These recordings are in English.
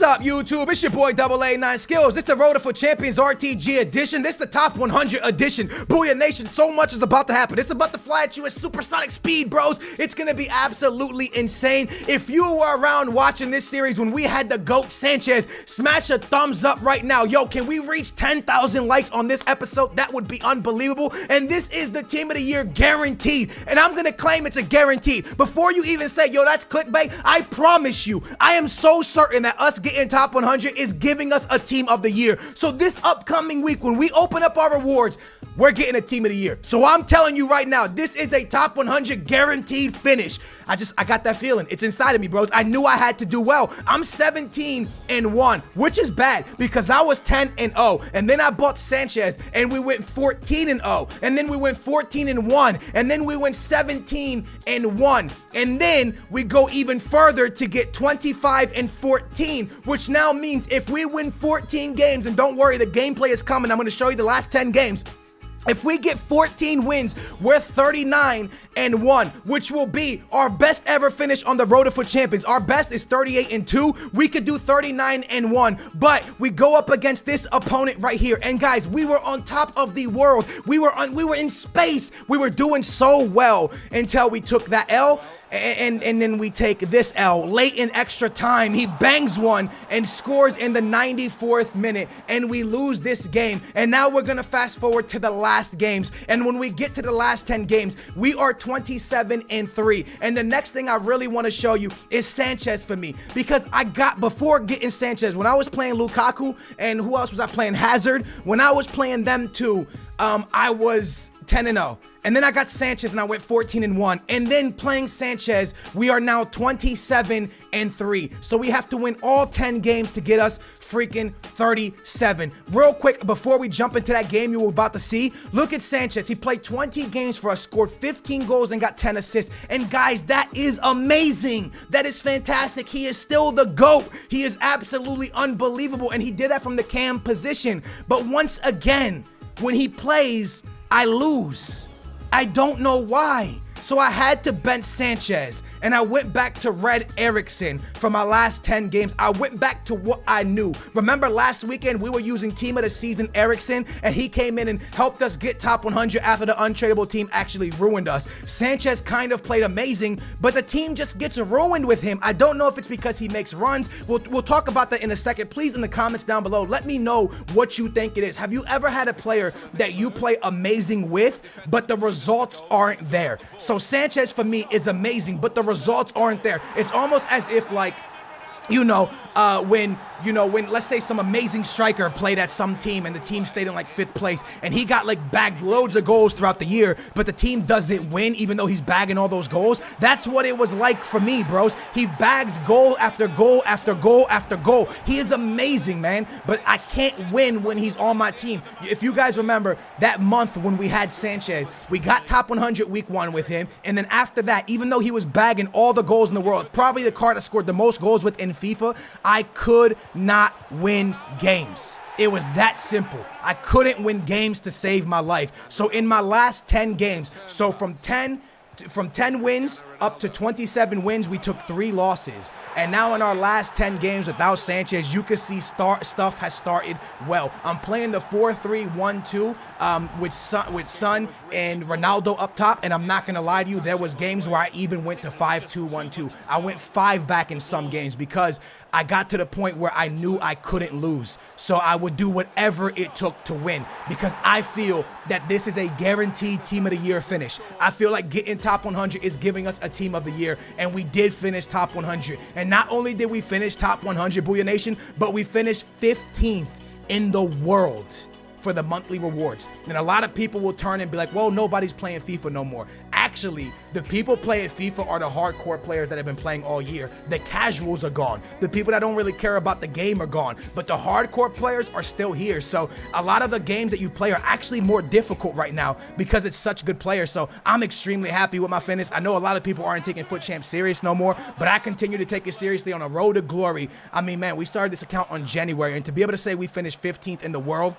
What's up, YouTube? It's your boy AA9 Skills. This the Road for Champions RTG edition. This the top 100 edition. Booyah Nation, so much is about to happen. It's about to fly at you at supersonic speed, bros. It's gonna be absolutely insane. If you were around watching this series when we had the GOAT Sanchez, smash a thumbs up right now. Yo, can we reach 10,000 likes on this episode? That would be unbelievable. And this is the Team of the Year guaranteed. And I'm gonna claim it's a guaranteed. Before you even say, yo, that's clickbait, I promise you, I am so certain that us getting top 100 is giving us a Team of the Year. So this upcoming week, when we open up our rewards, we're getting a Team of the Year. So I'm telling you right now, this is a top 100 guaranteed finish. I got that feeling. It's inside of me, bros. I knew I had to do well. I'm 17-1, which is bad because I was 10-0. And then I bought Sanchez and we went 14-0. And then we went 14-1. And then we went 17-1. And then we go even further to get 25-14, which now means if we win 14 games, and don't worry, the gameplay is coming. I'm going to show you the last 10 games. If we get 14 wins, we're 39-1, which will be our best ever finish on the Road for Champions. Our best is 38-2. We could do 39-1, but we go up against this opponent right here. And guys, we were on top of the world. We were in space. We were doing so well until we took that L. And then we take this L late in extra time. He bangs one and scores in the 94th minute, and we lose this game. And now we're gonna fast forward to the last games. And when we get to the last 10 games, we are 27-3. And the next thing I really want to show you is Sanchez for me, because before getting Sanchez, when I was playing Lukaku, and who else was I playing? Hazard. When I was playing them two, I was 10-0. And then I got Sanchez and I went 14-1. And then playing Sanchez, we are now 27-3. So we have to win all 10 games to get us freaking 37. Real quick, before we jump into that game you were about to see, look at Sanchez. He played 20 games for us, scored 15 goals and got 10 assists. And guys, that is amazing. That is fantastic. He is still the GOAT. He is absolutely unbelievable. And he did that from the cam position. But once again, when he plays, I lose. I don't know why. So I had to bench Sanchez, and I went back to Red Erickson for my last 10 games. I went back to what I knew. Remember last weekend, we were using Team of the Season Erickson, and he came in and helped us get top 100 after the untradeable team actually ruined us. Sanchez kind of played amazing, but the team just gets ruined with him. I don't know if it's because he makes runs. We'll talk about that in a second. Please, in the comments down below, let me know what you think it is. Have you ever had a player that you play amazing with, but the results aren't there? So Sanchez for me is amazing, but the results aren't there. It's almost as if, like, when let's say some amazing striker played at some team and the team stayed in like 5th place and he got like bagged loads of goals throughout the year, but the team doesn't win even though he's bagging all those goals. That's what it was like for me, bros. He bags goal after goal after goal after goal. He is amazing, man, but I can't win when he's on my team. If you guys remember that month when we had Sanchez, we got top 100 week 1 with him, and then after that, even though he was bagging all the goals in the world, probably the card that scored the most goals within FIFA, I could not win games. It was that simple. I couldn't win games to save my life. So in my last 10 games, so from 10 wins up to 27 wins, we took 3 losses. And now in our last 10 games without Sanchez, you can see stuff has started well. I'm playing the 4-3-1-2 with Son and Ronaldo up top, and I'm not gonna lie to you, there was games where I even went to 5-2-1-2. I went 5 back in some games because I got to the point where I knew I couldn't lose. So I would do whatever it took to win, because I feel that this is a guaranteed Team of the Year finish. I feel like getting top 100 is giving us a Team of the Year, and we did finish top 100. And not only did we finish top 100, Booyah Nation, but we finished 15th in the world for the monthly rewards. And a lot of people will turn and be like, well, nobody's playing FIFA no more. Actually, the people playing FIFA are the hardcore players that have been playing all year. The casuals are gone. The people that don't really care about the game are gone. But the hardcore players are still here. So a lot of the games that you play are actually more difficult right now because it's such good players. So I'm extremely happy with my finish. I know a lot of people aren't taking Foot Champ serious no more, but I continue to take it seriously on a road to glory. I mean, man, we started this account on January, and to be able to say we finished 15th in the world,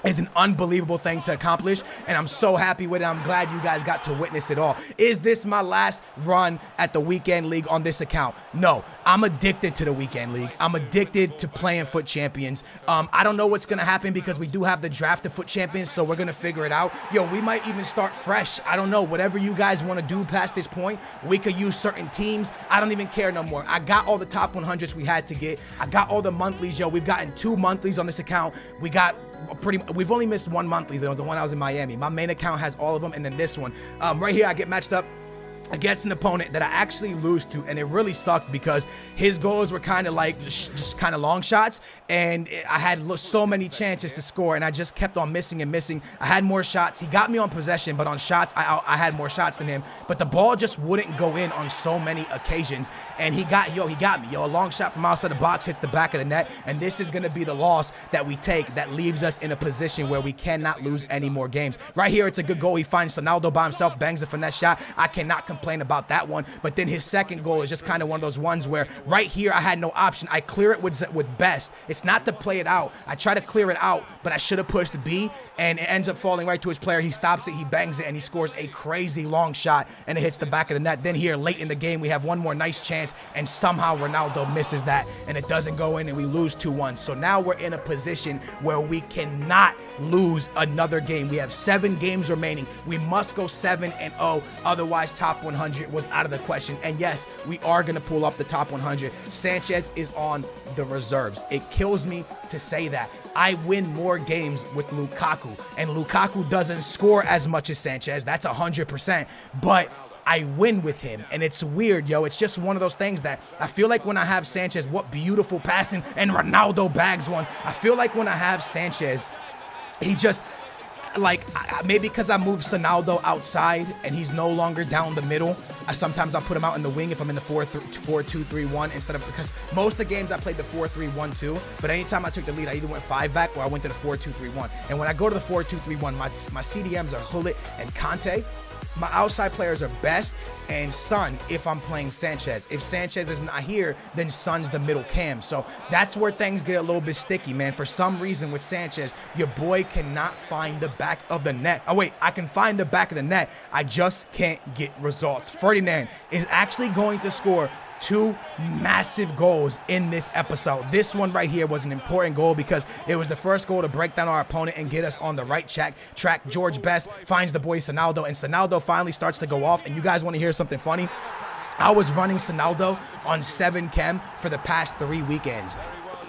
is an unbelievable thing to accomplish, and I'm so happy with it. I'm glad you guys got to witness it all. Is this my last run at the Weekend League on this account? No, I'm addicted to the Weekend League. I'm addicted to playing Foot Champions. I don't know what's gonna happen because we do have the draft of Foot Champions, so we're gonna figure it out. Yo, we might even start fresh. I don't know, whatever you guys wanna do past this point. We could use certain teams. I don't even care no more. I got all the top 100s we had to get. I got all the monthlies, yo. We've gotten 2 monthlies on this account. We've only missed 1 monthly. It was the one I was in Miami. My main account has all of them, and then this one. Right here, I get matched up against an opponent that I actually lose to, and it really sucked because his goals were kind of like just kind of long shots, and I had so many chances to score, and I just kept on missing and missing. I had more shots. He got me on possession, but on shots, I had more shots than him, but the ball just wouldn't go in on so many occasions, and he got me. A long shot from outside the box hits the back of the net, and this is going to be the loss that we take that leaves us in a position where we cannot lose any more games. Right here, it's a good goal. He finds Ronaldo by himself, bangs a finesse shot. I cannot complain about that one, but then his second goal is just kind of one of those ones where right here I had no option. I clear it with best. It's not to play it out. I try to clear it out, but I should have pushed B, and it ends up falling right to his player. He stops it, he bangs it, and he scores a crazy long shot, and it hits the back of the net. Then here, late in the game, we have one more nice chance, and somehow Ronaldo misses that, and it doesn't go in, and we lose 2-1. So now we're in a position where we cannot lose another game. We have 7 games remaining. We must go 7-0, otherwise top 100 was out of the question. And yes, we are going to pull off the top 100. Sanchez is on the reserves. It kills me to say that. I win more games with Lukaku, and Lukaku doesn't score as much as Sanchez. That's 100%, but I win with him, and it's weird, yo. It's just one of those things that I feel like when I have Sanchez, what beautiful passing, and Ronaldo bags one. I feel like when I have Sanchez, he just, like, maybe because I moved Ronaldo outside and he's no longer down the middle, sometimes I'll put him out in the wing if I'm in the 4-2-3-1 instead of, because most of the games I played the 4-3-1-2, but anytime I took the lead, I either went 5 back or I went to the 4-2-3-1. And when I go to the 4-2-3-1, my CDMs are Hullet and Conte. My outside players are Best and Son if I'm playing Sanchez. If Sanchez is not here, then Son's the middle cam. So that's where things get a little bit sticky, man. For some reason with Sanchez, your boy cannot find the back of the net. Oh, wait, I can find the back of the net. I just can't get results. Ferdinand is actually going to score 2 massive goals in this episode. This one right here was an important goal because it was the first goal to break down our opponent and get us on the right track. George Best finds the boy Ronaldo, and Ronaldo finally starts to go off. And you guys want to hear something funny? I was running Ronaldo on 7 chem for the past 3 weekends.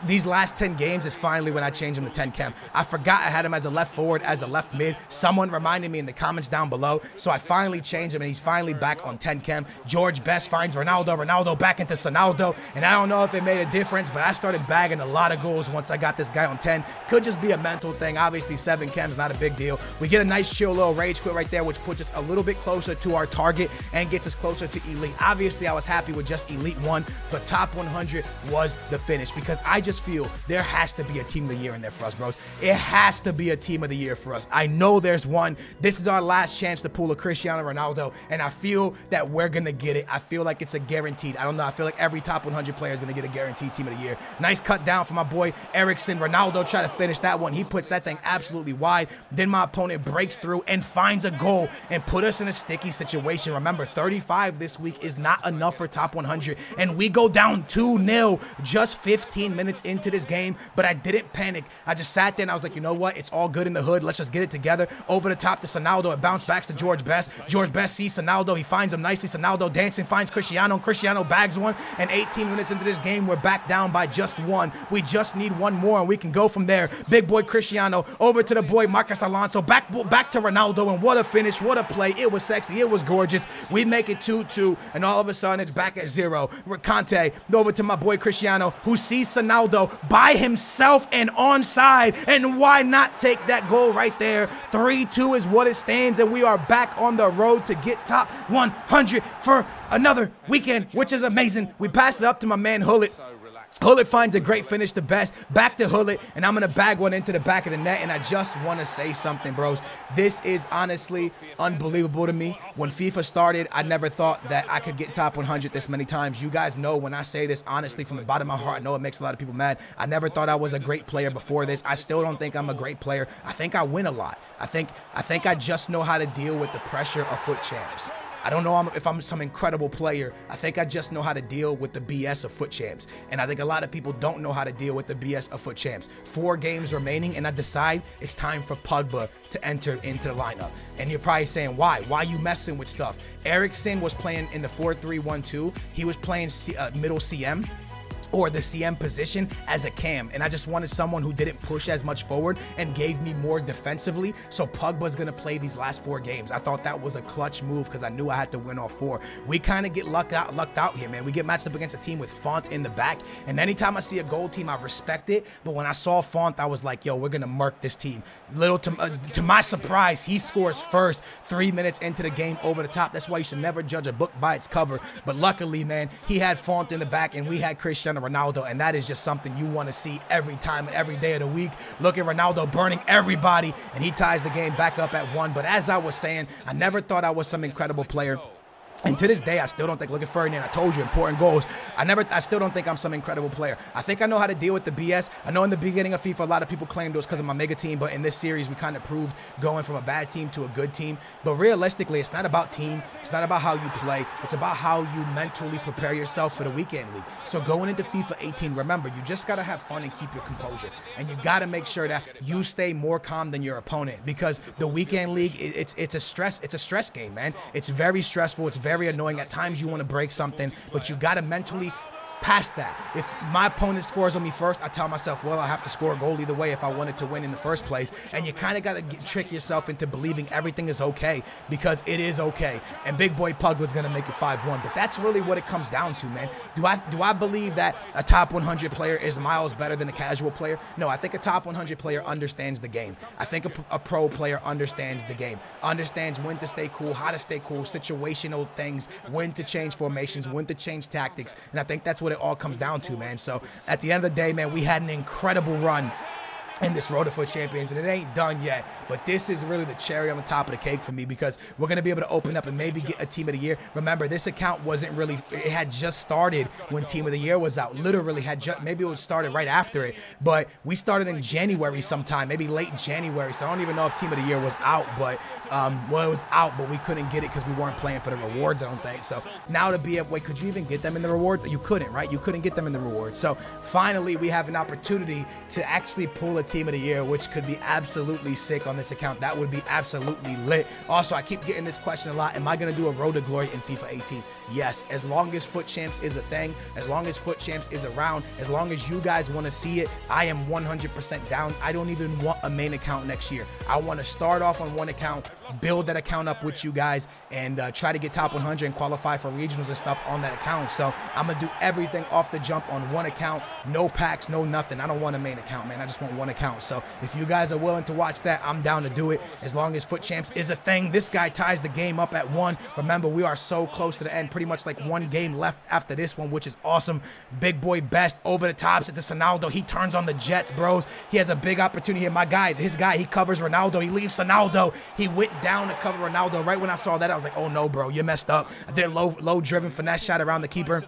These last 10 games is finally when I changed him to 10 chem. I forgot I had him as a left forward, as a left mid. Someone reminded me in the comments down below. So I finally changed him, and he's finally back on 10 chem. George Best finds Ronaldo. Ronaldo back into Ronaldo. And I don't know if it made a difference, but I started bagging a lot of goals once I got this guy on 10. Could just be a mental thing. Obviously, 7 chem is not a big deal. We get a nice chill little rage quit right there, which puts us a little bit closer to our target and gets us closer to elite. Obviously, I was happy with just elite 1, but top 100 was the finish because I just feel there has to be a team of the year in there for us, bros. It has to be a team of the year for us. I know there's one. This is our last chance to pull a Cristiano Ronaldo, and I feel that we're going to get it. I feel like it's a guaranteed. I don't know. I feel like every top 100 player is going to get a guaranteed team of the year. Nice cut down for my boy Eriksson. Ronaldo try to finish that one. He puts that thing absolutely wide. Then my opponent breaks through and finds a goal and put us in a sticky situation. Remember, 35 this week is not enough for top 100, and we go down 2-0 just 15 minutes into this game, but I didn't panic. I just sat there and I was like, you know what? It's all good in the hood. Let's just get it together. Over the top to Ronaldo. It bounced back to George Best. George Best sees Ronaldo. He finds him nicely. Ronaldo dancing, finds Cristiano. Cristiano bags one. And 18 minutes into this game, we're back down by just 1. We just need 1 more and we can go from there. Big boy Cristiano over to the boy Marcos Alonso. Back to Ronaldo, and what a finish. What a play. It was sexy. It was gorgeous. We make it 2-2, and all of a sudden it's back at 0. Conte over to my boy Cristiano, who sees Ronaldo by himself and onside, and why not take that goal right there? 3-2 is what it stands, and we are back on the road to get top 100 for another weekend, which is amazing. We pass it up to my man Hullet. Hullet finds a great finish to Best. Back to Hullet, and I'm going to bag one into the back of the net, and I just want to say something, bros. This is honestly unbelievable to me. When FIFA started, I never thought that I could get top 100 this many times. You guys know when I say this honestly from the bottom of my heart, I know it makes a lot of people mad. I never thought I was a great player before this. I still don't think I'm a great player. I think I win a lot. I think I just know how to deal with the pressure of FUT Champs. I don't know if I'm some incredible player. I think I just know how to deal with the BS of FUT Champs. And I think a lot of people don't know how to deal with the BS of FUT Champs. 4 games remaining, and I decide it's time for Pogba to enter into the lineup. And you're probably saying, why? Why you messing with stuff? Eriksen was playing in the 4-3-1-2. He was playing middle CM, or the CM position as a cam, and I just wanted someone who didn't push as much forward and gave me more defensively. So Pogba's gonna play these last 4 games. I thought that was a clutch move because I knew I had to win all 4. We kind of get lucked out here, man. We get matched up against a team with Font in the back, and anytime I see a gold team, I respect it. But when I saw Font, I was like, yo, we're gonna murk this team. Little to my surprise, he scores first 3 minutes into the game over the top. That's why you should never judge a book by its cover. But luckily, man, he had Font in the back, and we had Cristiano Ronaldo, and that is just something you want to see every time and every day of the week. Look at Ronaldo burning everybody, and he ties the game back up at 1. But as I was saying, I never thought I was some incredible player. And to this day, I still don't think, look at Ferdinand, I told you, important goals. I still don't think I'm some incredible player. I think I know how to deal with the BS. I know in the beginning of FIFA, a lot of people claimed it was because of my mega team, but in this series, we kind of proved going from a bad team to a good team. But realistically, it's not about team. It's not about how you play. It's about how you mentally prepare yourself for the weekend league. So going into FIFA 18, remember, you just got to have fun and keep your composure. And you got to make sure that you stay more calm than your opponent, because the weekend league, it's a stress game, man. It's very stressful. It's very annoying. At times you want to break something, but you got to mentally past that. If my opponent scores on me first, I tell myself, well, I have to score a goal either way if I wanted to win in the first place. And you kind of got to trick yourself into believing everything is okay, because it is okay. And big boy Pug was going to make it 5-1. But that's really what it comes down to, man. Do I believe that a top 100 player is miles better than a casual player? No, I think a top 100 player understands the game. I think a pro player understands the game, understands when to stay cool, how to stay cool, situational things, when to change formations, when to change tactics. And I think that's what it all comes down to, man. So at the end of the day, man, we had an incredible run in this Road to FUT Champions, and it ain't done yet, but this is really the cherry on the top of the cake for me, because we're going to be able to open up and maybe get a Team of the Year. Remember, this account wasn't really, it had just started when Team of the Year was out. Literally had just, maybe it was started right after it, but we started in January sometime, maybe late January, so I don't even know if Team of the Year was out, but well, it was out, but we couldn't get it because we weren't playing for the rewards, I don't think. So now to be able, wait, could you even get them in the rewards? You couldn't, right? You couldn't get them in the rewards. So finally, we have an opportunity to actually pull a Team of the Year, which could be absolutely sick on this account. That would be absolutely lit. Also, I keep getting this question a lot. Am I going to do a Road to Glory in FIFA 18? Yes, as long as FUT Champs is a thing, as long as FUT Champs is around, as long as you guys want to see it, I am 100% down. I don't even want a main account next year. I want to start off on one account, build that account up with you guys, and try to get top 100 and qualify for regionals and stuff on that account. So I'm going to do everything off the jump on one account, no packs, no nothing. I don't want a main account, man. I just want one account. So if you guys are willing to watch that, I'm down to do it. As long as FUT Champs is a thing, this guy ties the game up at 1. Remember, we are so close to the end, pretty much like one game left after this one, which is awesome. Big boy Best over the tops into Ronaldo. He turns on the Jets, bros. He has a big opportunity here. My guy, his guy, he covers Ronaldo. He leaves Ronaldo. He went down to cover Ronaldo. Right when I saw that, I was like, oh no, bro, you messed up. I did a low driven finesse shot around the keeper.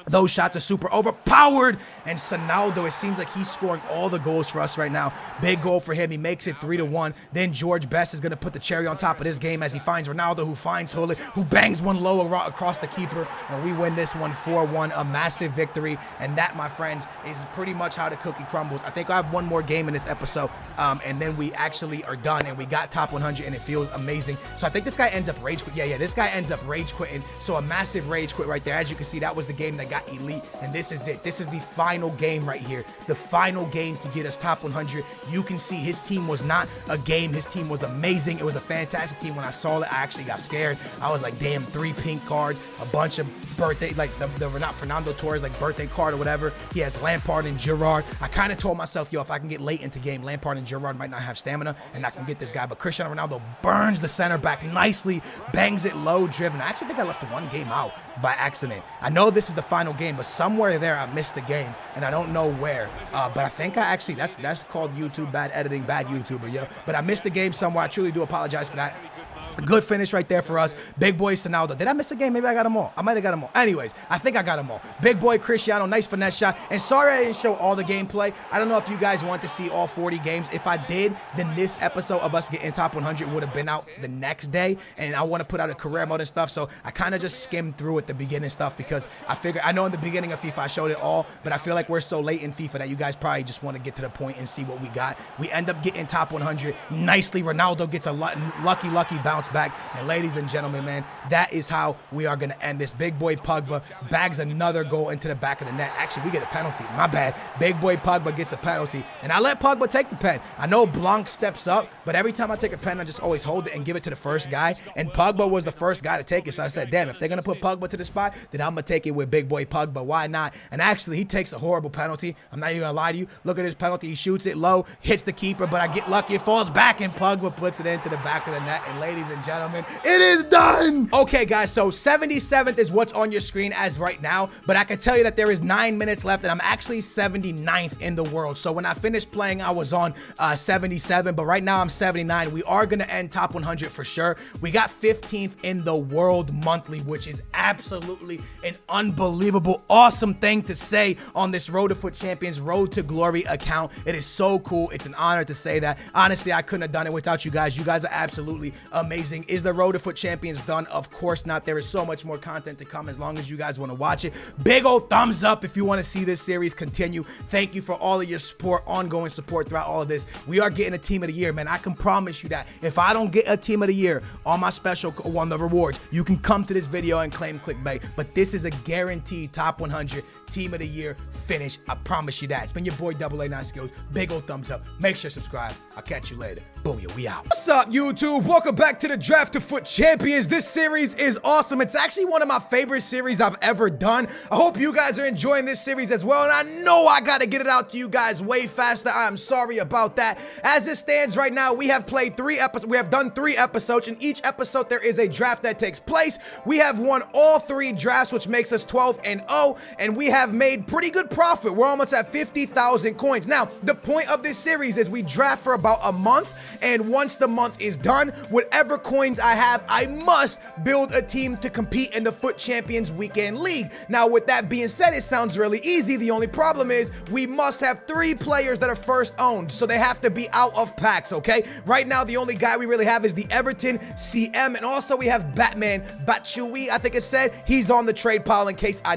Those shots are super overpowered, and Ronaldo, it seems like he's scoring all the goals for us right now. Big goal for him. He makes it 3-1. Then George Best is going to put the cherry on top of this game as he finds Ronaldo, who finds Hullet, who bangs one low across the keeper, and we win this one 4-1, a massive victory. And that, my friends, is pretty much how the cookie crumbles. I think I have one more game in this episode, and then we actually are done, and we got top 100, and it feels amazing. So I think this guy ends up rage quit. Yeah, this guy ends up rage quitting. So a massive rage quit right there. As you can see, that was the game that got elite, and this is it. This is the final game right here, the final game to get us top 100. You can see his team was not a game. His team was amazing. It was a fantastic team. When I saw it, I actually got scared. I was like, damn, 3 pink cards, a bunch of birthday, like the not Fernando Torres, like birthday card or whatever. He has Lampard and Gerrard. I kind of told myself, yo, if I can get late into game, Lampard and Gerrard might not have stamina, and I can get this guy. But Cristiano Ronaldo burns the center back nicely, bangs it low driven. I actually think I left one game out by accident. I know this is the the final game, but somewhere there I missed the game, and I don't know where. But I think I actually, that's called YouTube bad editing, bad YouTuber, yo. But I missed the game somewhere. I truly do apologize for that. Good finish right there for us. Big boy Sonaldo. Did I miss a game? Maybe I got them all. I might have got them all. Anyways, I think I got them all. Big boy Cristiano, nice finesse shot. And sorry I didn't show all the gameplay. I don't know if you guys want to see all 40 games. If I did, then this episode of us getting top 100 would have been out the next day. And I want to put out a career mode and stuff. So I kind of just skimmed through at the beginning stuff because I figured, I know in the beginning of FIFA I showed it all, but I feel like we're so late in FIFA that you guys probably just want to get to the point and see what we got. We end up getting top 100 nicely. Ronaldo gets a lucky bounce back. And ladies and gentlemen, man, that is how we are going to end this. Big boy Pogba bags another goal into the back of the net. Actually, we get a penalty. My bad. Big boy Pogba gets a penalty. And I let Pogba take the pen. I know Blanc steps up, but every time I take a pen, I just always hold it and give it to the first guy. And Pogba was the first guy to take it. So I said, damn, if they're going to put Pogba to the spot, then I'm going to take it with big boy Pogba. Why not? And actually, he takes a horrible penalty. I'm not even going to lie to you. Look at his penalty. He shoots it low, hits the keeper, but I get lucky. It falls back, and Pogba puts it into the back of the net. And ladies and gentlemen, it is done. Okay, guys, so 77th is what's on your screen as right now, but I can tell you that there is 9 minutes left, and I'm actually 79th in the world. So when I finished playing, I was on 77, but right now I'm 79. We are going to end top 100 for sure. We got 15th in the world monthly, which is absolutely an unbelievable, awesome thing to say on this Road to Foot Champions Road to Glory account. It is so cool. It's an honor to say that. Honestly, I couldn't have done it without you guys. You guys are absolutely amazing. Is the Road to Foot Champions done? Of course not. There is so much more content to come as long as you guys want to watch it. Big old thumbs up if you want to see this series continue. Thank you for all of your support, ongoing support throughout all of this. We are getting a team of the year, man. I can promise you that if I don't get a team of the year on my special on the rewards, you can come to this video and claim clickbait. But this is a guaranteed top 100 team of the year finish. I promise you that. It's been your boy AA9 Skills. Big old thumbs up. Make sure to subscribe. I'll catch you later. Booyah, we out. What's up, YouTube? Welcome back to the Draft to Foot Champions. This series is awesome. It's actually one of my favorite series I've ever done. I hope you guys are enjoying this series as well, and I know I gotta get it out to you guys way faster. I'm sorry about that. As it stands right now, we have played 3 episodes. We have done 3 episodes. In each episode, there is a draft that takes place. We have won all 3 drafts, which makes us 12-0, and we have made pretty good profit. We're almost at 50,000 coins. Now, the point of this series is we draft for about a month, and once the month is done, whatever coins I have, I must build a team to compete in the Foot Champions Weekend League. Now, with that being said, it sounds really easy. The only problem is we must have 3 players that are first owned, so they have to be out of packs, okay? Right now, the only guy we really have is the Everton CM, and also we have Batman Batshuayi, I think it said. He's on the trade pile in case I